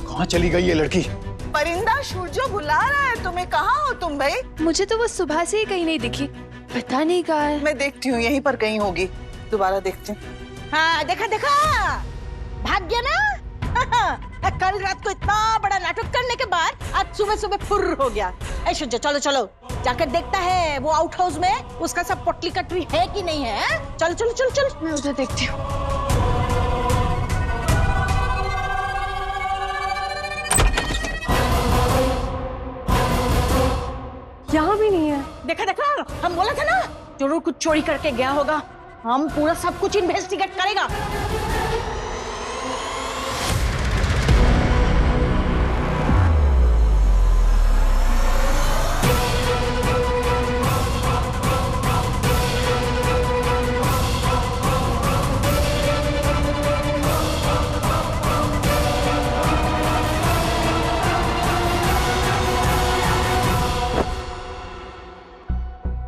कहाँ चली गई ये लड़की? परिंदा सूरजो बुला रहा है तुम्हें। कहाँ हो तुम भाई? मुझे तो वो सुबह से ही कहीं नहीं दिखी, पता नहीं कहाँ है। मैं देखती हूँ, यहीं पर कहीं होगी। दोबारा देखते हैं। हाँ देखा देखा, भाग गया ना। कल रात को इतना बड़ा नाटक करने के बाद आज सुबह सुबह फुर हो गया। ऐ शुजा, चलो चलो जाकर देखता है वो आउट हाउस में उसका सब पोटली कटरी है कि नहीं है। चलो चलो चलो चलो, मैं उधर देखती हूँ। यहाँ भी नहीं है। देखा देखा, हम बोला था ना जरूर कुछ चोरी करके गया होगा। हम पूरा सब कुछ इन्वेस्टिगेट करेगा।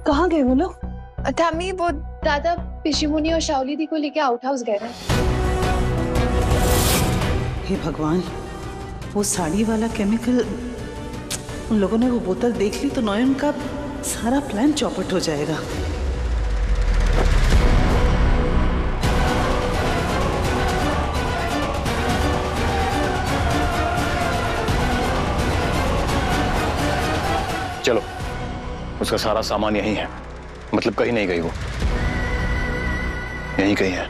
कहाँ गए वो लोग? थामी, वो दादा पिशिमुनी और शाओली दी को लेके आउट हाउस गए हैं। हे भगवान, वो साड़ी वाला केमिकल, उन लोगों ने वो बोतल देख ली तो नयन का सारा प्लान चौपट हो जाएगा। चलो, उसका सारा सामान यहीं है। मतलब कहीं नहीं गई वो, यहीं कहीं है।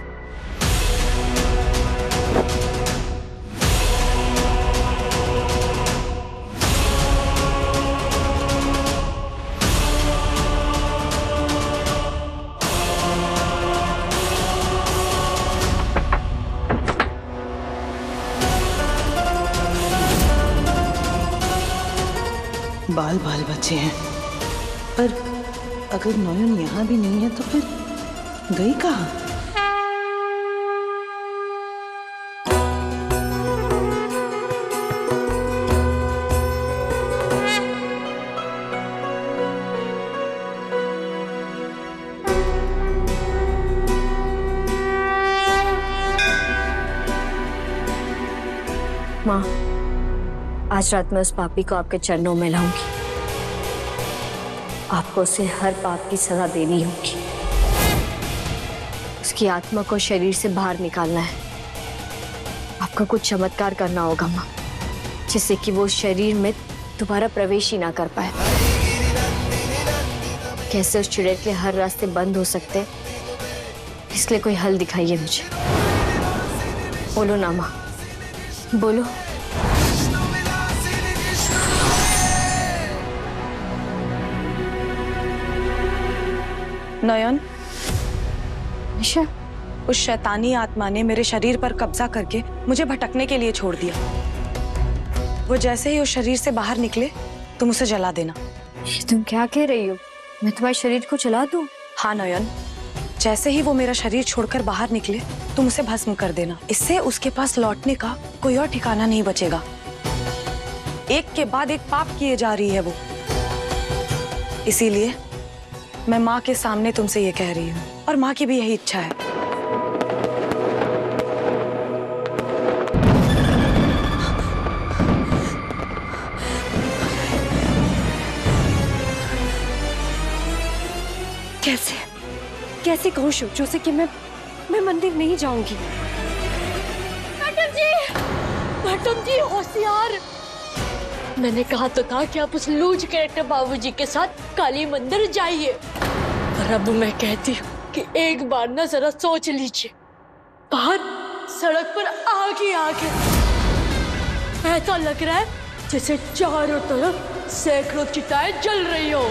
बाल बाल बचे हैं, पर अगर नयन यहाँ भी नहीं है तो फिर गई कहाँ? माँ, आज रात में उस पापी को आपके चरणों में लाऊंगी। आपको उसे हर पाप की सजा देनी होगी। उसकी आत्मा को शरीर से बाहर निकालना है। आपको कुछ चमत्कार करना होगा माँ, जिससे कि वो शरीर में दोबारा प्रवेश ही ना कर पाए। कैसे उस चुड़ैल के हर रास्ते बंद हो सकते हैं, इसलिए कोई हल दिखाइए मुझे। बोलो ना माँ, बोलो। नयन, निशा, उस शैतानी आत्मा ने मेरे शरीर पर कब्जा करके मुझे भटकने के लिए छोड़ दिया। वो जैसे ही उस शरीर से बाहर निकले तुम उसे जला देना। ये तुम क्या कह रही हो? मैं तुम्हारे शरीर को जला दूं? हाँ नयन, जैसे ही वो मेरा शरीर छोड़कर बाहर निकले तुम उसे भस्म कर देना। इससे उसके पास लौटने का कोई और ठिकाना नहीं बचेगा। एक के बाद एक पाप किए जा रही है वो। इसीलिए मैं माँ के सामने तुमसे ये कह रही हूँ, और माँ की भी यही इच्छा है। कैसे कैसे कहूँ शुचो से कि मैं मंदिर नहीं जाऊंगी? मैडम जी होशियार। मैंने कहा तो था कि आप उस लूज कैरेक्टर बाबूजी के साथ काली मंदिर जाइए, और अब मैं कहती हूँ कि एक बार ना जरा सोच लीजिए, बाहर सड़क पर आग ही आग है। ऐसा लग रहा है जैसे चारों तरफ सैकड़ों चिताएं जल रही हो।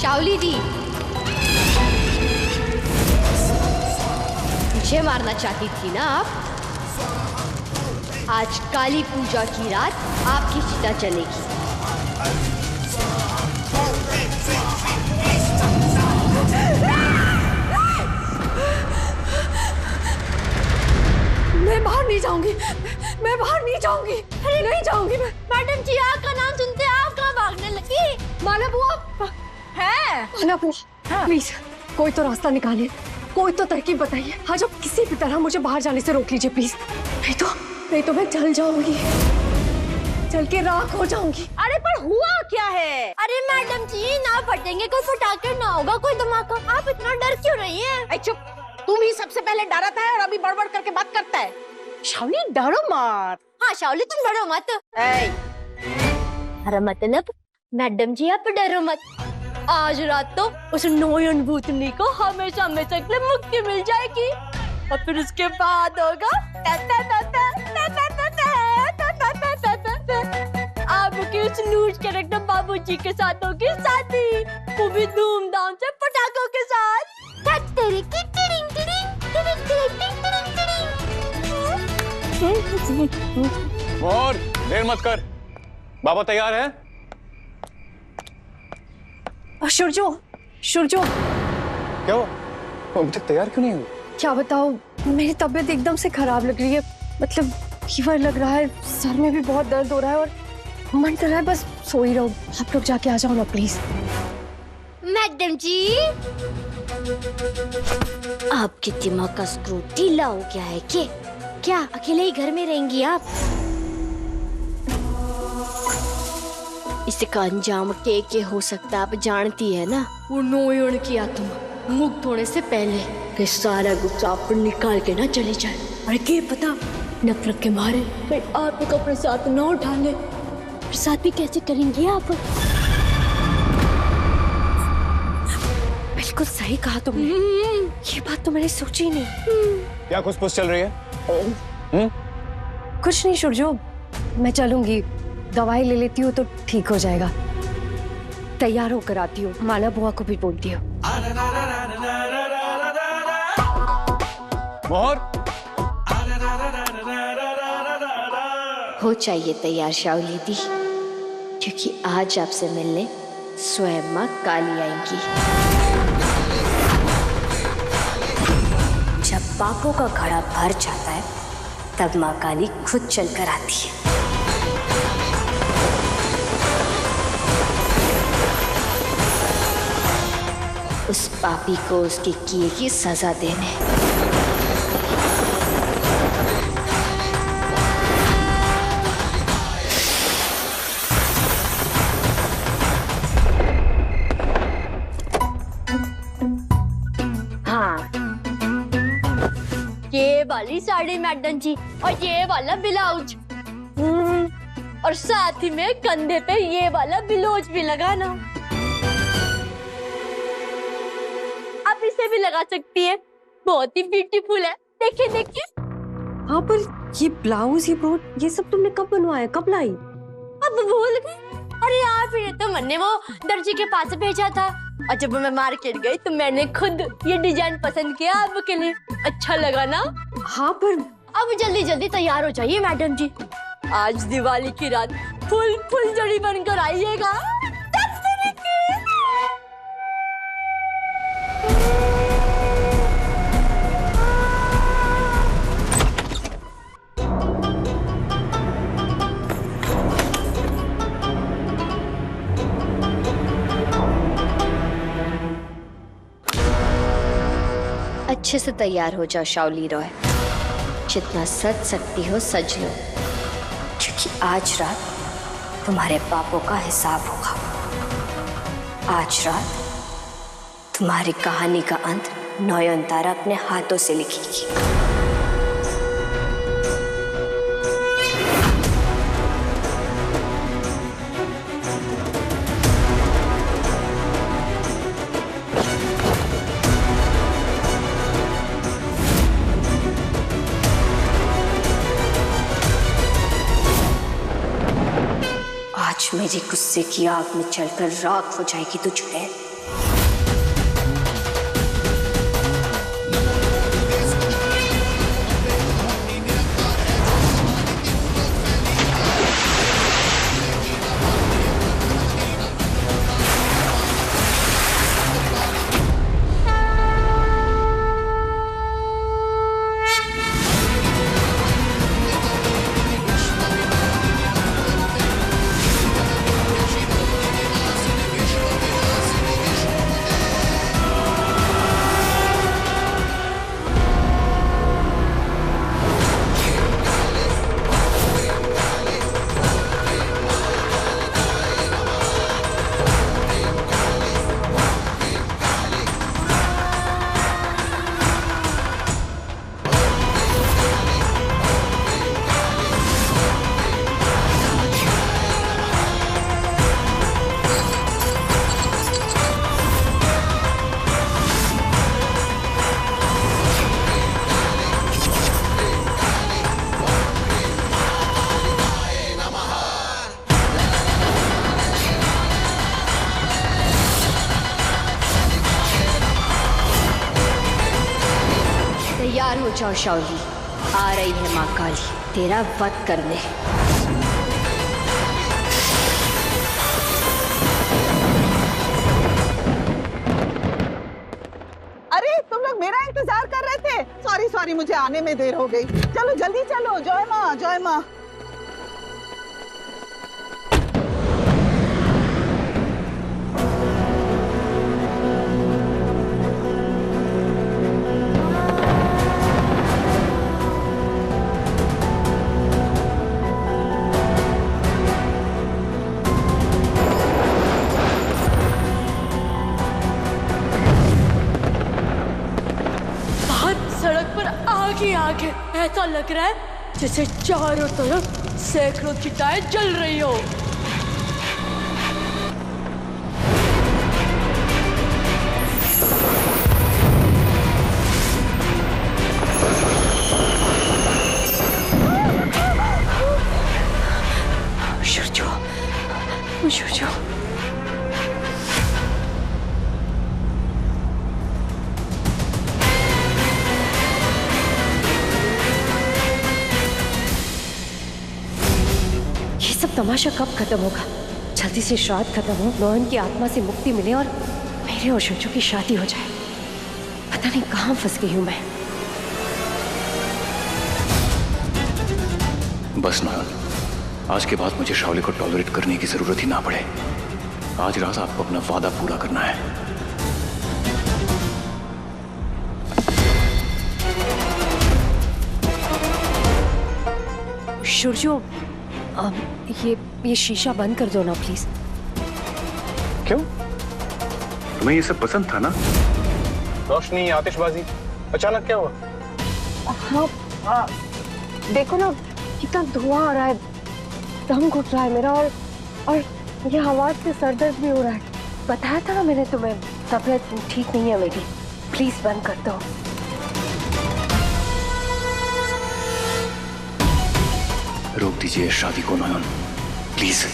शाओली दी, मुझे मारना चाहती थी ना आप? आज काली पूजा की रात आपकी चिता चलेगी। मैं बाहर नहीं जाऊंगी, मैं बाहर नहीं जाऊंगी, नहीं जाऊंगी मैं। मैडम जी, आग का नाम सुनते आप कहाँ भागने लगी? माला बुआ है ना प्लीज कोई तो रास्ता निकालिए, कोई तो तरकीब बताइए। आज आप किसी भी तरह मुझे बाहर जाने से रोक लीजिए प्लीज। नहीं तो मैं जल जाऊंगी, जल के राख हो जाऊंगी। अरे पर हुआ क्या है? अरे मैडम जी ना फटेंगे, कोई फटाके ना होगा, कोई धमाका। आप इतना डर क्यों रही हैं? ऐ चुप, तुम ही सबसे पहले डरा था और अभी बड़बड़ करके बात करता है। शावनी डरो मत। हाँ शाओली तुम डरो मत। अरे मतलब मैडम जी आप डरो मत, आज रात तो उस नोयन भूतनी को हमेशा हमेशा के लिए मुक्ति मिल जाएगी और फिर उसके बाद होगा आपकी उस लूज कैरेक्टर बाबूजी के साथ होगी शादी, वो भी धूमधाम से पटाखों के साथ। और देर मत कर, बाबा तैयार है? शुरजो क्या हुआ? वो अभी तक तैयार क्यों नहीं हुई? क्या बताओ, मेरी तबीयत एकदम से खराब लग रही है। मतलब फीवर लग रहा है, सर में भी बहुत दर्द हो रहा है और मन कर रहा है बस सो ही रहो। आप लोग जाके आ जाओ ना प्लीज। मैडम जी आपके दिमाग का स्क्रू ढीला हो गया है क्या अकेले ही घर में रहेंगी आप? इसका अंजाम के हो सकता है आप जानती है ना। वो नोयन की आत्मा मुक्त होने से पहले कि सारा गुस्सा आप पर निकाल के ना चली जाए। अरे क्या पता नफरत के मारे फिर आप एक अपने साथ न उठा ले, फिर साथ भी कैसे करेंगी आप? बिल्कुल सही कहा तुमने, ये बात तो मैंने सोची नहीं। क्या खुसफुस चल रही है? कुछ नहीं शुरजो, मैं चलूंगी, दवाई ले लेती हूँ तो ठीक हो जाएगा। तैयार होकर आती हूँ, माला बुआ को भी बोलती हूँ। मोहर हो चाहिए तैयार शाओली दी, क्योंकि आज आपसे मिलने स्वयं माँ काली आएंगी। जब पापों का घड़ा भर जाता है तब माँ काली खुद चलकर आती है। उस पापी को उसके किए की सजा देने। हाँ, ये वाली साड़ी मैडम जी और ये वाला ब्लाउज, और साथ ही में कंधे पे ये वाला ब्लाउज भी लगाना। आप इसे भी लगा सकती है, बहुत ही ब्यूटीफुल है। देखिए देखिए। हाँ पर ये ब्लाउज, ये ब्रोड, ये सब तुमने कब बनवाया, कब लाई? अब भूल गई? अरे यार फिर तो मैंने वो दर्जी के पास भेजा था और जब मैं मार्केट गई तो मैंने खुद ये डिजाइन पसंद किया आपके लिए। अच्छा लगा ना? हाँ पर अब जल्दी जल्दी तैयार हो जाइए मैडम जी, आज दिवाली की रात फुल फुल जड़ी बनकर आइएगा। अच्छे से तैयार हो जाओ शाओली रॉय, जितना सज सकती हो सज लो, क्योंकि आज रात तुम्हारे पापों का हिसाब होगा। आज रात तुम्हारी कहानी का अंत नयनतारा अपने हाथों से लिखेगी। आज मेरी गुस्से की आग में चलकर राख हो जाएगी तू जुड़ैल। सोच और शौली, आ रही है माँ काली तेरा वध करने। अरे तुम लोग मेरा इंतजार कर रहे थे। सॉरी सॉरी, मुझे आने में देर हो गई। चलो जल्दी चलो। जय माँ, जय माँ। सड़क पर आग ही आग है। ऐसा लग रहा है जैसे चारों तरफ सैकड़ों चिताएं जल रही हो। शुजो, सब तमाशा कब खत्म होगा? जल्दी से श्राद्ध खत्म हो, नौयन की आत्मा से मुक्ति मिले और मेरे और शुचू की शादी हो जाए। पता नहीं कहाँ फंस गई हूँ मैं। बस नौयन, आज के बाद मुझे शावली को टॉलरेट करने की जरूरत ही ना पड़े। आज रात आपको अपना वादा पूरा करना है। शुरजो, ये शीशा बंद कर दो ना प्लीज। क्यों? तुम्हें ये सब पसंद था ना? रोशनी, आतिशबाजी, अचानक क्या हुआ? हाँ, देखो ना कितना धुआं आ रहा है, दम घुट रहा है मेरा, और ये आवाज से सर दर्द भी हो रहा है। बताया था ना मैंने तुम्हें, तबीयत ठीक नहीं है मेरी। प्लीज बंद कर दो। रोक दीजिए शादी को नयन, प्लीज।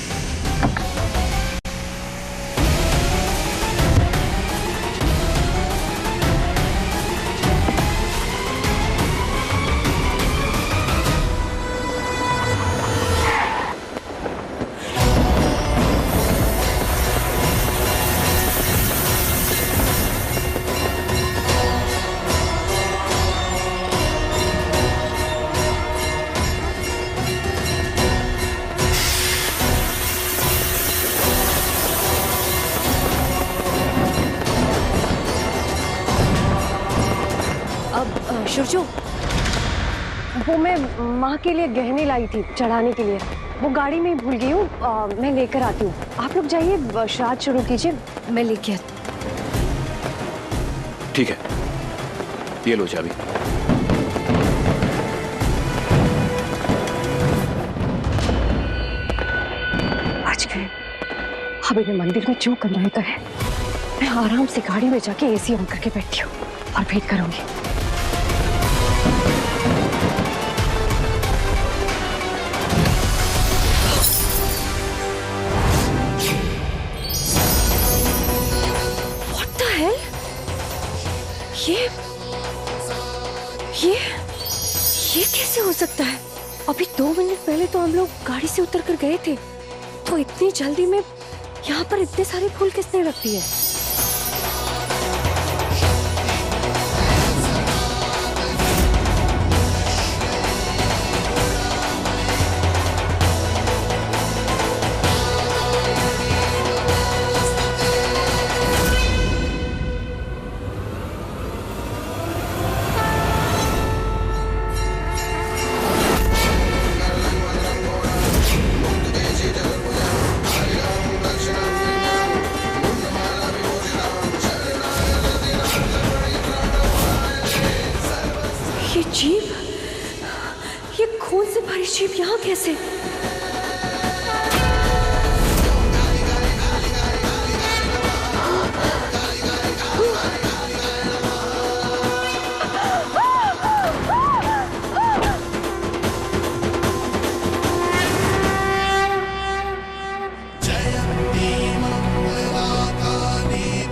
शुरजो, वो मैं माँ के लिए गहने लाई थी चढ़ाने के लिए, वो गाड़ी में ही भूल गई हूँ। मैं लेकर आती हूँ। आप लोग जाइए, श्राद्ध शुरू कीजिए, मैं लेके आती। ठीक है, ये लो चाबी। आज गए, अब इन्हें मंदिर में जो करना है तो है। मैं आराम से गाड़ी में जाके एसी ऑन करके बैठी हूँ और वेट करूंगी। ये कैसे हो सकता है? अभी 2 मिनट पहले तो हम लोग गाड़ी से उतर कर गए थे, तो इतनी जल्दी में यहाँ पर इतने सारे फूल किसने रख दिए? ये जीप, ये खून से भरी जीप यहाँ कैसे?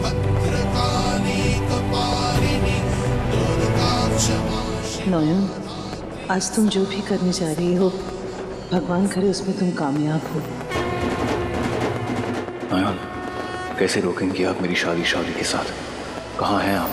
भद्रकाली कपालिनी दुर्गा क्षमा नयन, आज तुम जो भी करने जा रही हो, भगवान करे उसमें तुम कामयाब हो। नयन, कैसे रोकेंगी आप मेरी शादी शादी के साथ? कहाँ हैं आप?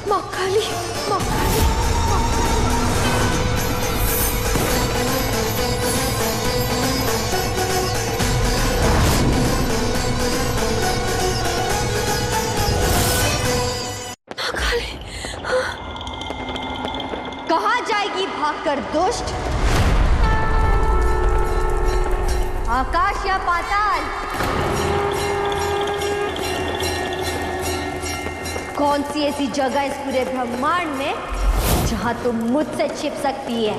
माँ काली, माँ काली। कहाँ जाएगी भागकर दुष्ट? आकाश या पाताल? कौन सी ऐसी जगह इस पूरे ब्रह्मांड में जहां तुम मुझसे छिप सकती है?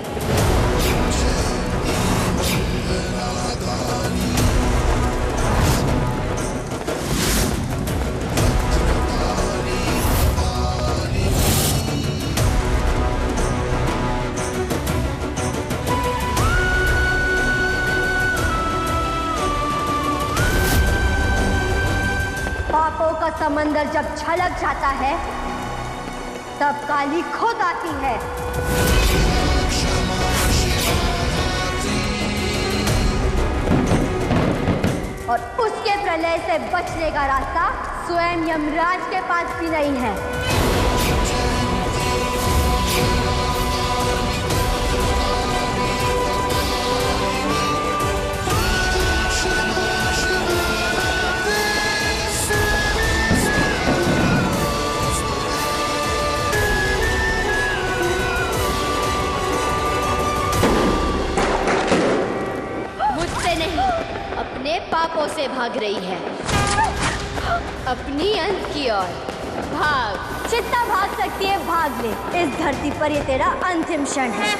पापों का समंदर जब छलक जाता है तब काली खुद आती है। और उसके प्रलय से बचने का रास्ता स्वयं यमराज के पास भी नहीं है। अपने पापों से भाग रही है, अपनी अंत की ओर भाग। जितना भाग सकती है भाग ले, इस धरती पर ये तेरा अंतिम क्षण है।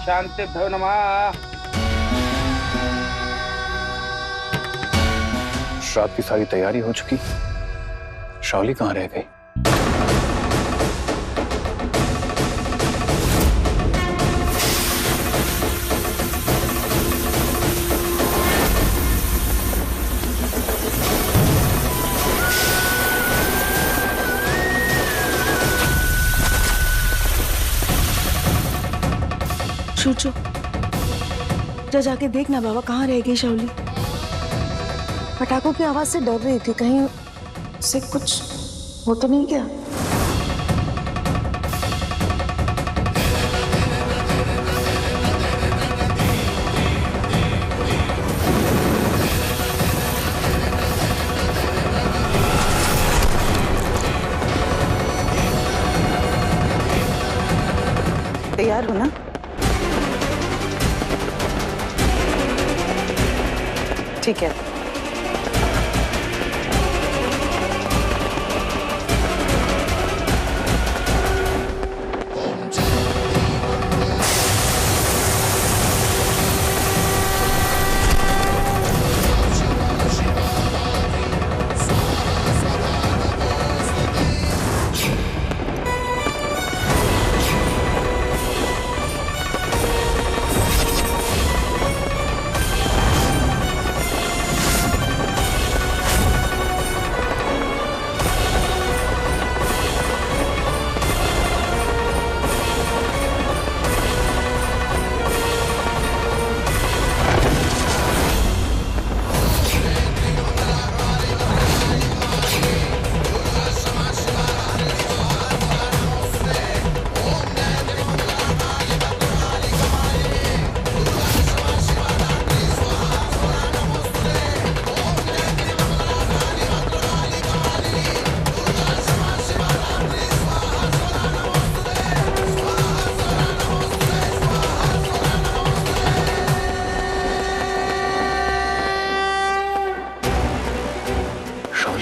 शांतिभ्यो नमः। श्राद्ध की सारी तैयारी हो चुकी, शावली कहाँ रह गई? छूचो, जा जाके देखना बाबा कहाँ रह गई शावली। पटाखों की आवाज से डर रही थी, कहीं से कुछ हो तो नहीं गया। तैयार हो ना? ठीक है।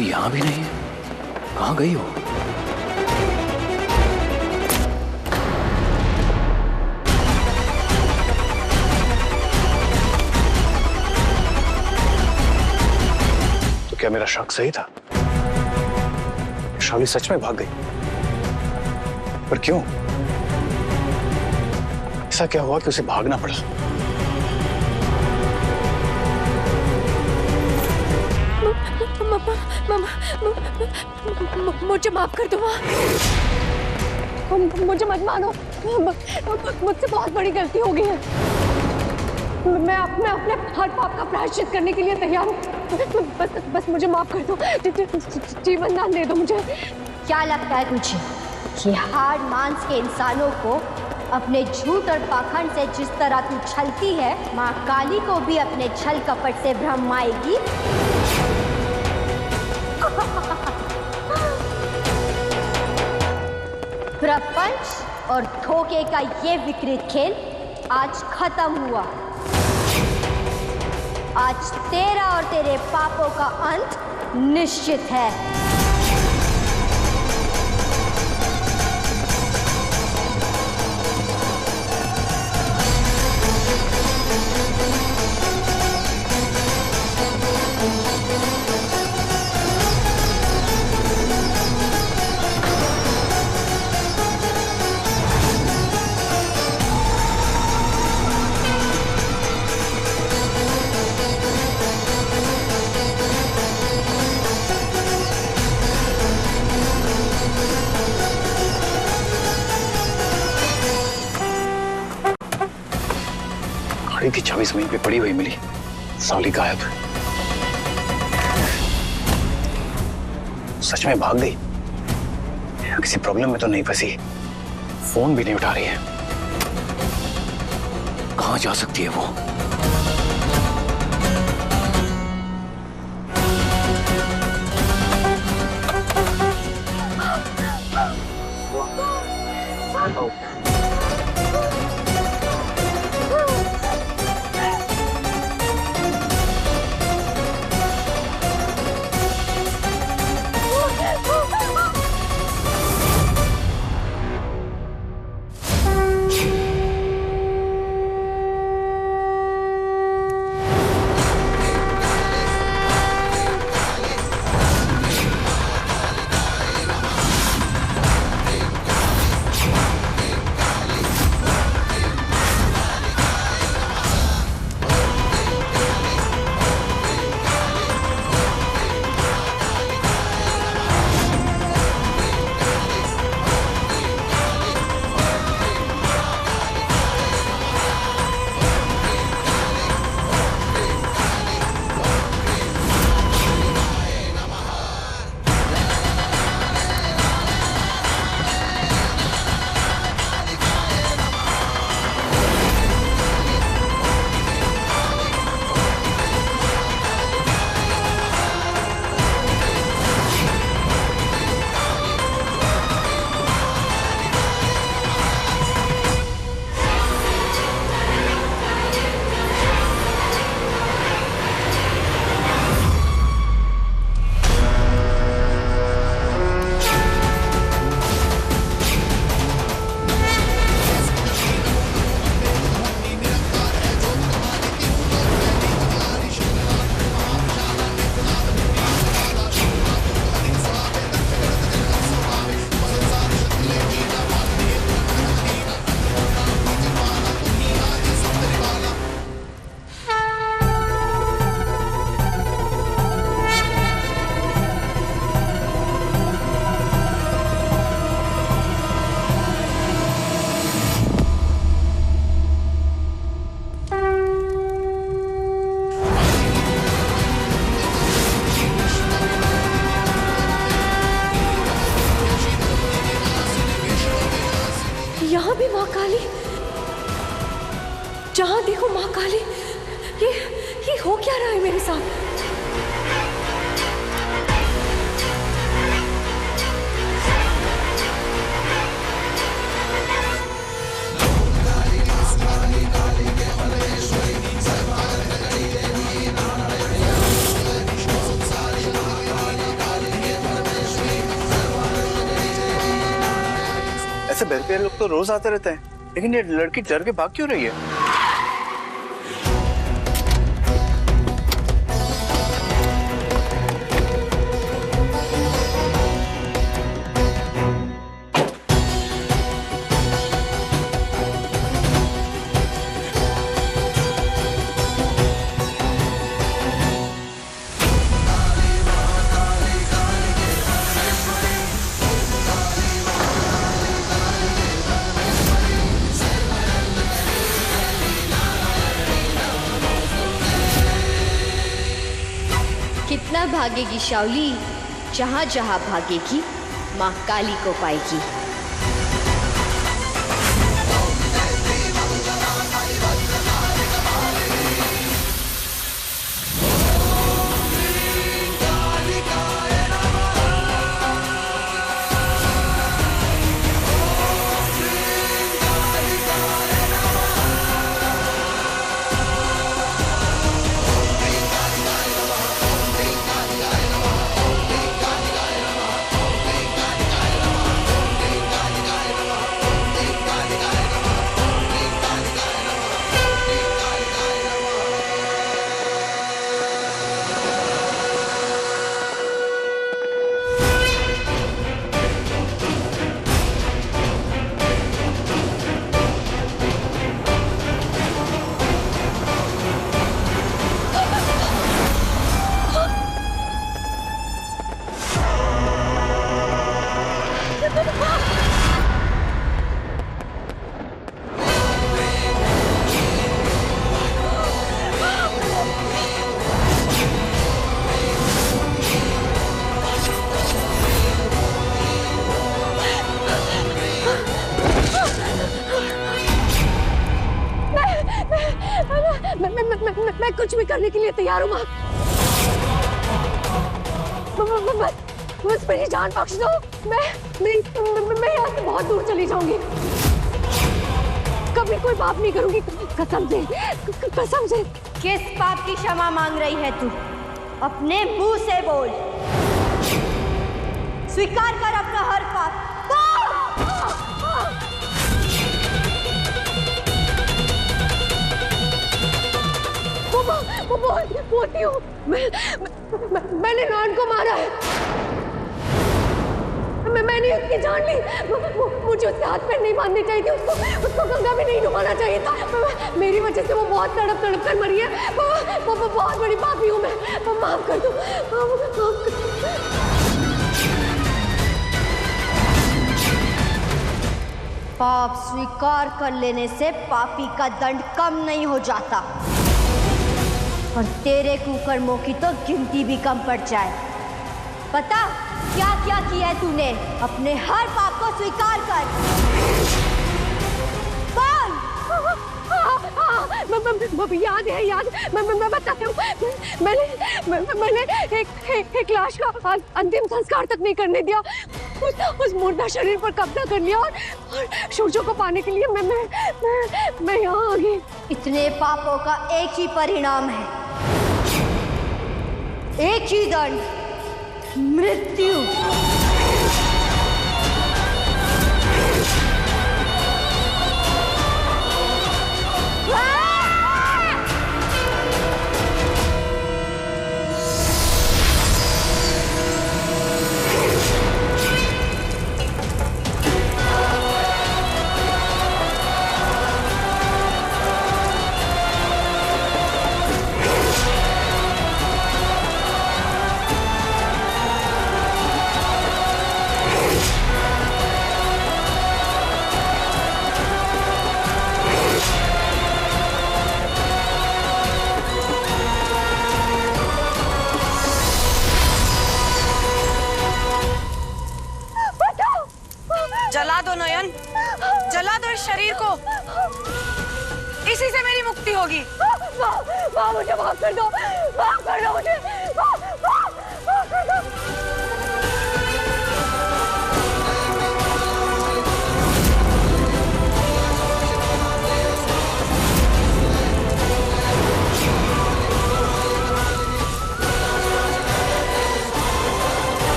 अरे यहाँ भी नहीं है, कहाँ गई हो? तो क्या मेरा शक सही था? शाली सच में भाग गई? पर क्यों? ऐसा क्या हुआ कि उसे भागना पड़ा? मुझे माफ कर दो माँ, मुझे मत मानो, मुझसे बहुत बड़ी गलती हो गई है। मैं अपने हर पाप का प्रायश्चित करने के लिए तैयार हूँ। बस मुझे माफ कर दो, जीवन दान दे दो मुझे। क्या लगता है तुझे कि हाड़ मांस के इंसानों को अपने झूठ और पाखंड से जिस तरह तू छलती है, माँ काली को भी अपने छल कपट से भ्रम आएगी? प्रपंच और धोखे का ये विकृत खेल आज खत्म हुआ। आज तेरा और तेरे पापों का अंत निश्चित है। गाड़ी की चाबी जमीन पे पड़ी हुई मिली, साली गायब। सच में भाग गई? किसी प्रॉब्लम में तो नहीं फंसी? फोन भी नहीं उठा रही है। कहां जा सकती है वो? यहाँ भी माँ काली, जहाँ देखो माँ काली। ये हो क्या रहा है मेरे साथ? ऐसे बहते लोग तो रोज आते रहते हैं, लेकिन ये लड़की डर के भाग क्यों रही है? कितना भागेगी शाओली, जहां जहां भागेगी माँ काली को पाएगी। मैं कुछ भी करने के लिए तैयार हूँ माँ। बस मेरी जान बख्श दो। मैं यहाँ से बहुत दूर चली जाऊंगी। कभी कोई पाप नहीं करूंगी, कसम से, कसम से। किस पाप की क्षमा मांग रही है तू? अपने मुंह से बोल। स्वीकार कर अपना हर पाप। बोलती हूँ, मैंने नॉन को मारा है। मैंने उसकी जान ली। मुझे उसके हाथ पैर नहीं बांधने चाहिए थे, उसको गंगा में नहीं डुबाना चाहिए था। मेरी वजह से वो बहुत तड़प तड़प कर मरी है। वो बहुत बड़ी पापी हूँ मैं। माफ कर दो, माफ कर दो। पाप स्वीकार कर लेने से पापी का दंड कम नहीं हो जाता, और तेरे कुकर्मों की तो गिनती भी कम पड़ जाए। पता क्या क्या किया है तूने? अपने हर पाप को स्वीकार कर। बोल। याद है, याद। मैं बताती हूँ। मैंने एक लाश का अंतिम संस्कार तक नहीं करने दिया। उस मुर्दा शरीर पर कब्जा कर लिया और सूर्यों को पाने के लिए मैं यहाँ आ गई। इतने पापों का एक ही परिणाम है, एक ही दंड, मृत्यु। जला दो नयन, जला दो इस शरीर को। इसी से मेरी मुक्ति होगी। माँ मुझे माफ कर दो, माफ कर दो मुझे, माफ कर दो।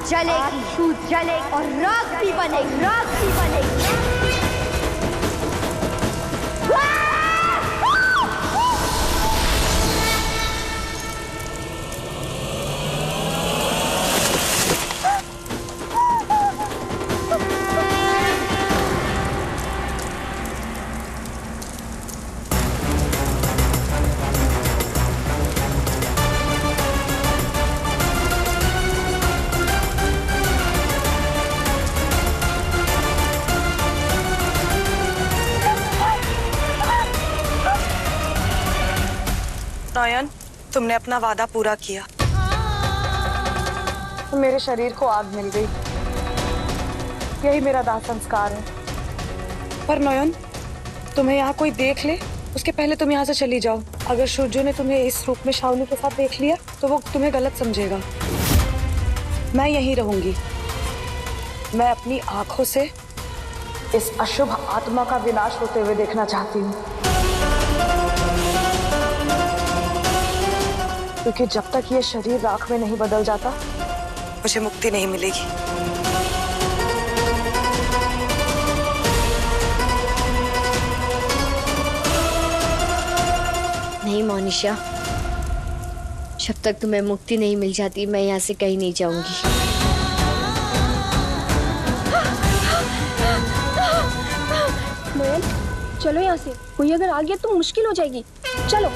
जलेगी, जलेगी और राख भी बनेगी, राख भी बनेगी। नयन, तुमने अपना वादा पूरा किया। मेरे शरीर को आग मिल गई, यही मेरा दाह संस्कार है। पर नयन, तुम्हें यहाँ कोई देख ले उसके पहले तुम यहाँ से चली जाओ। अगर सूर्यो ने तुम्हें इस रूप में शाओली के साथ देख लिया तो वो तुम्हें गलत समझेगा। मैं यहीं रहूंगी। मैं अपनी आंखों से इस अशुभ आत्मा का विनाश होते हुए देखना चाहती हूँ, क्योंकि जब तक ये शरीर राख में नहीं बदल जाता मुझे मुक्ति नहीं मिलेगी। नहीं मोनिशा, जब तक तुम्हें मुक्ति नहीं मिल जाती मैं यहाँ से कहीं नहीं जाऊंगी। नयन, चलो यहाँ से, कोई अगर आ गया तो मुश्किल हो जाएगी। चलो।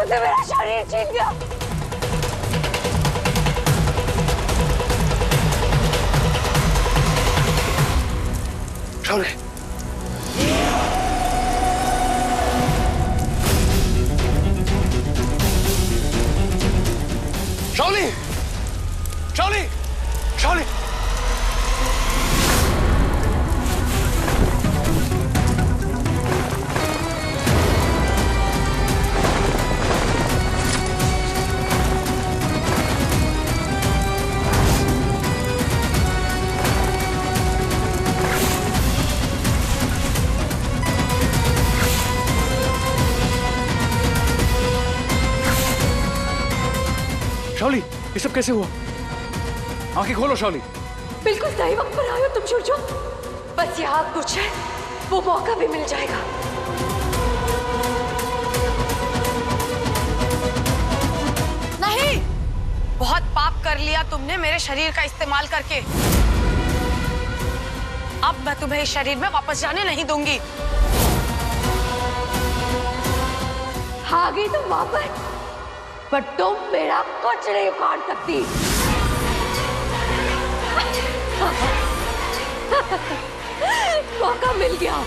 मेरा शरीर छीन गया। शाओली, शाओली, शाओली, शाओली। शाओली, ये सब कैसे हुआ? आंखें खोलो शाओली। बिल्कुल सही वक्त पर आए हो तुम सूर्यो। बस यहाँ कुछ है, वो मौका भी मिल जाएगा। नहीं, बहुत पाप कर लिया तुमने मेरे शरीर का इस्तेमाल करके। अब मैं तुम्हें इस शरीर में वापस जाने नहीं दूंगी। आ गई तुम वापस, पर तुम मेरा कुछ नहीं उखाड़ सकती। मौका मिल गया।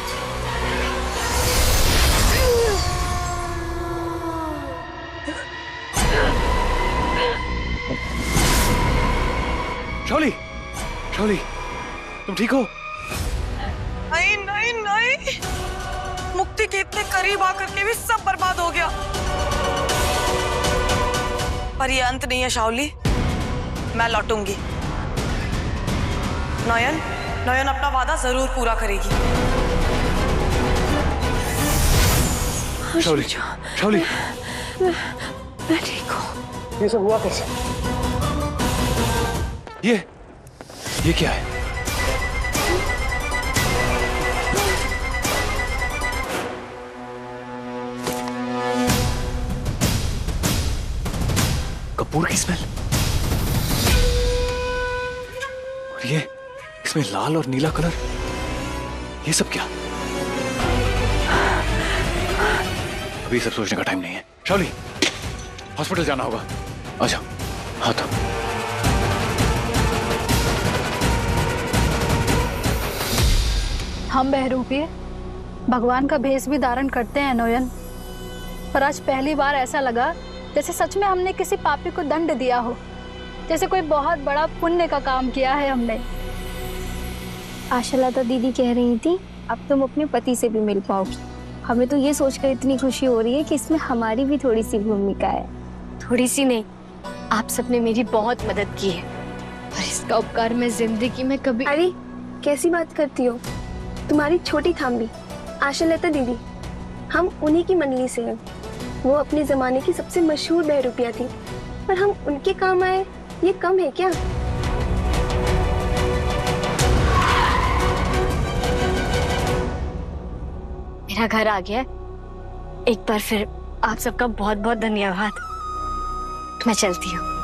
शाओली, शाओली, तुम ठीक हो? नहीं नहीं नहीं, मुक्ति के इतने करीब आकर के भी सब बर्बाद हो गया। पर ये अंत नहीं है शाओली, मैं लौटूंगी। नयन, नयन अपना वादा जरूर पूरा करेगी। शाओली, शाओली, मैं ठीक हूँ। ये सब हुआ कैसे? ये क्या है? कपूर की स्मेल। और ये इसमें लाल और नीला कलर, ये सब क्या? अभी सब सोचने का टाइम नहीं है। शाओली, हॉस्पिटल जाना होगा। आजा। हाँ तो हम बहरूपीय भगवान का भेष भी धारण करते हैं नोयन, पर आज पहली बार ऐसा लगा जैसे सच में हमने किसी पापी को दंड दिया हो, जैसे कोई बहुत बड़ा पुण्य का काम किया है हमने। आशालता दीदी कह रही थी अब तुम अपने पति से भी मिल पाओगी। हमें तो ये सोचकर इतनी खुशी हो रही है कि इसमें हमारी भी थोड़ी सी भूमिका है। थोड़ी सी नहीं, आप सबने मेरी बहुत मदद की है और इसका उपकार मैं जिंदगी में कभी। अरे कैसी बात करती हो, तुम्हारी छोटी थाम्बी आशालता दीदी, हम उन्हीं की मंडली से हैं। वो अपने जमाने की सबसे मशहूर बहरूपिया थी, पर हम उनके काम आए ये कम है क्या? मेरा घर आ गया। एक बार फिर आप सबका बहुत बहुत धन्यवाद। मैं चलती हूँ।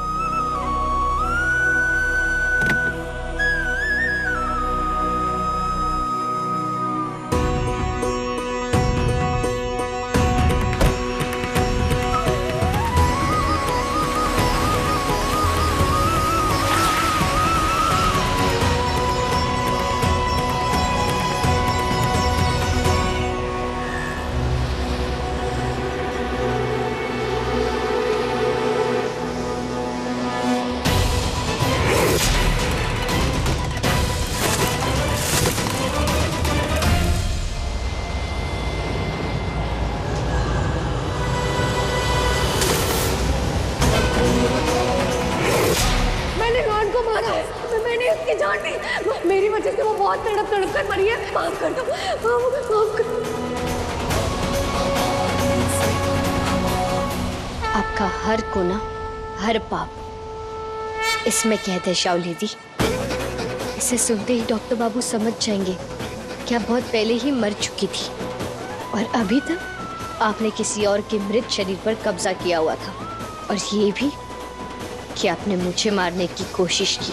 मैंने उसकी जान ली, मेरी वजह से वो बहुत तड़प तड़प कर मरी है। माफ कर दो, माफ कर। आपका हर गुनाह, हर पाप इसमें कैद है शाओली दी। इसे सुनते ही डॉक्टर बाबू समझ जाएंगे कि आप बहुत पहले ही मर चुकी थी और अभी तक आपने किसी और के मृत शरीर पर कब्जा किया हुआ था, और ये भी कि आपने मुझे मारने की कोशिश की।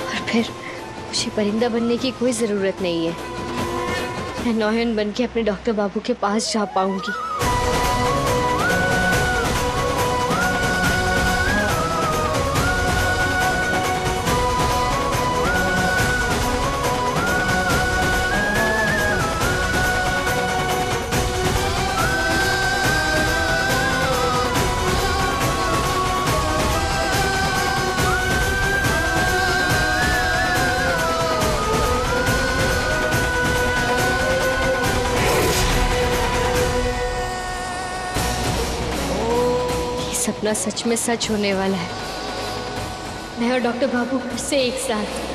और फिर मुझे परिंदा बनने की कोई जरूरत नहीं है। मैं नौयन बन के अपने डॉक्टर बाबू के पास जा पाऊंगी। सपना सच में सच होने वाला है। मैं और डॉक्टर बाबू फिर से एक साथ